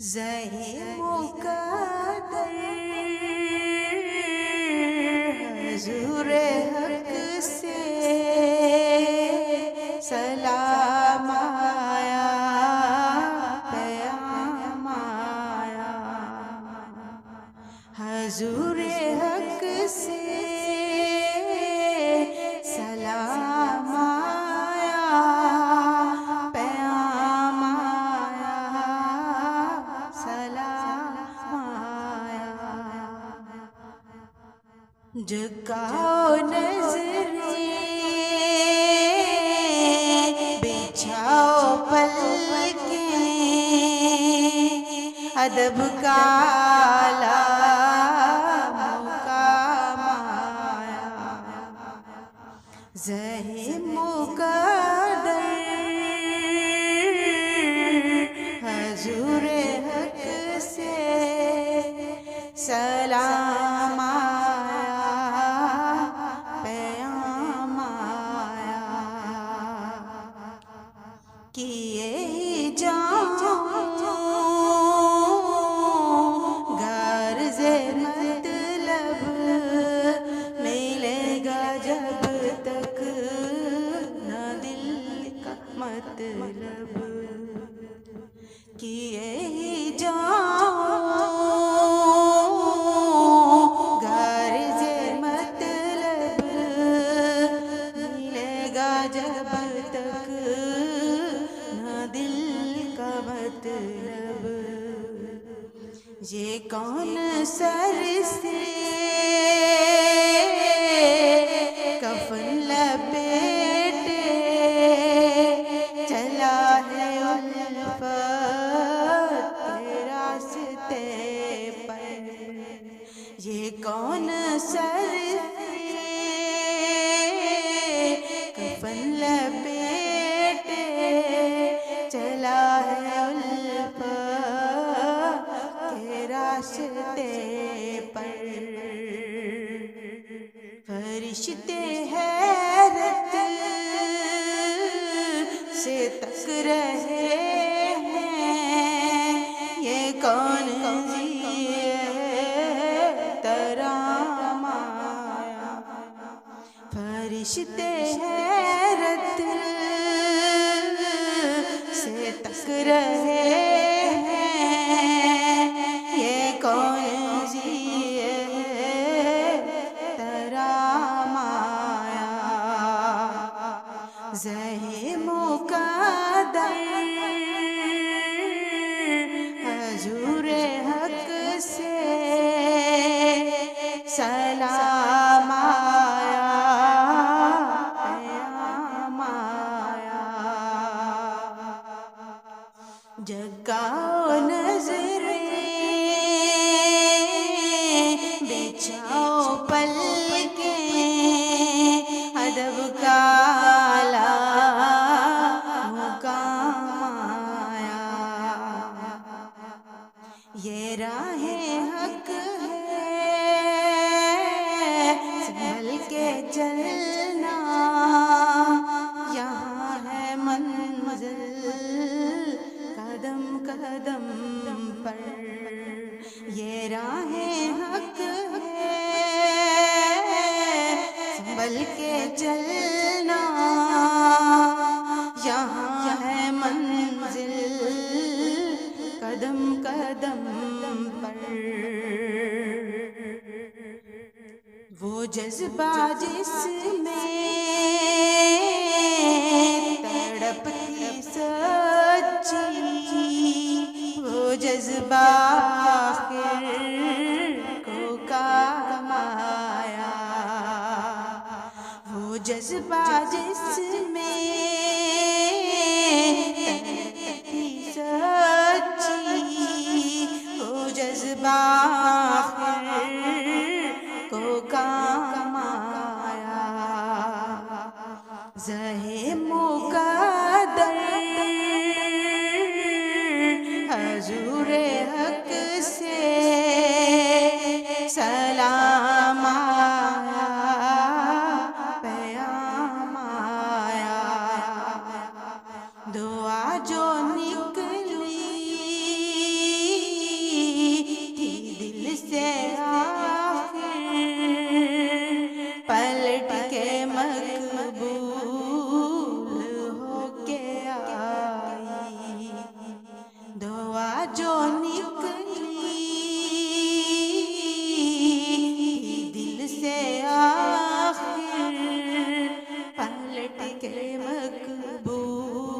زہی مقدر حضور حق سے سلام آیا، پیام آیا، حضور حق سے سلام آیا، پیام آیا، سلام آیا، جھکاؤ نظریں، بچھاؤ پلکیں، ادب کا اعلیٰ مقام آیا، زہی مقدر حضور حق سے سلام آیا، پیام آیا، کیے ہی جاؤں غرض مطلب، ملے گا جب تک نہ دل کا مطلب، کیے ہی جاؤں غرض مطلب، ملے گا جب تک نہ دل کا مطلب، یہ کون سر سے کفن لپیٹے چلا ہے الفت کے راستے پر، یہ کون سر سے کفن لپیٹے چلا ہے الفت کے راستے پر، فرشتے حیرت سے تک رہے ہیں، یہ کون جی ترام آیا، فرشتے حیرت سے تک رہے ہیں، یہ کون جی ترام آیا، زہی مقدر حضور حق سے سلام آیا، پیام آیا، جگاؤ نظریں، بچھاؤ پلکیں، ادب کا اعلیٰ مقام آیا، یہ راہ حق ہے سنبھل کے چلنا، یہاں ہے منزل قدم قدم پر، یہ راہ حق ہے سنبھل کے چلنا، یہاں ہے منزل قدم قدم پر، وہ جذبہ جس میں تڑپتی سچی، وہ جذبہ آخر کو کام آیا، وہ جذبہ جس میں تڑپتی سچی، وہ جذبہ آخر کو کام آیا، زہی مقدر حضور حق سے سلام آیا، پیام آیا، دعا جو نکلی کے مقبول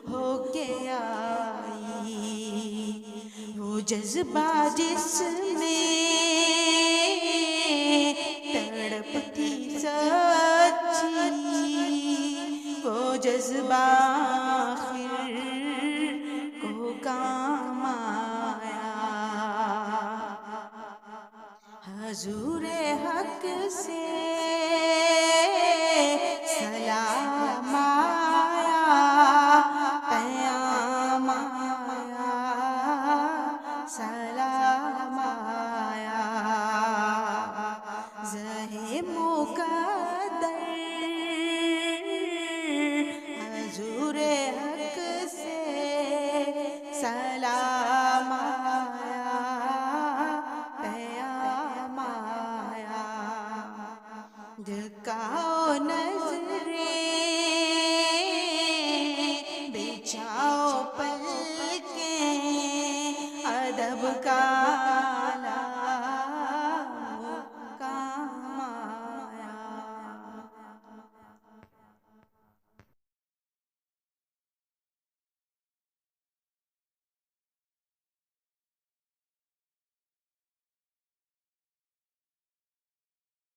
ہو کے آئی، وہ جذبہ جس میں تڑپتی سچی، وہ جذبہ آخر کو کام آیا، حضور حق سے سلام آیا، پیام آیا، سلام آیا، زہ مقدر حضور حق سے سلام آیا، پیام آیا، جھکاؤ نظریں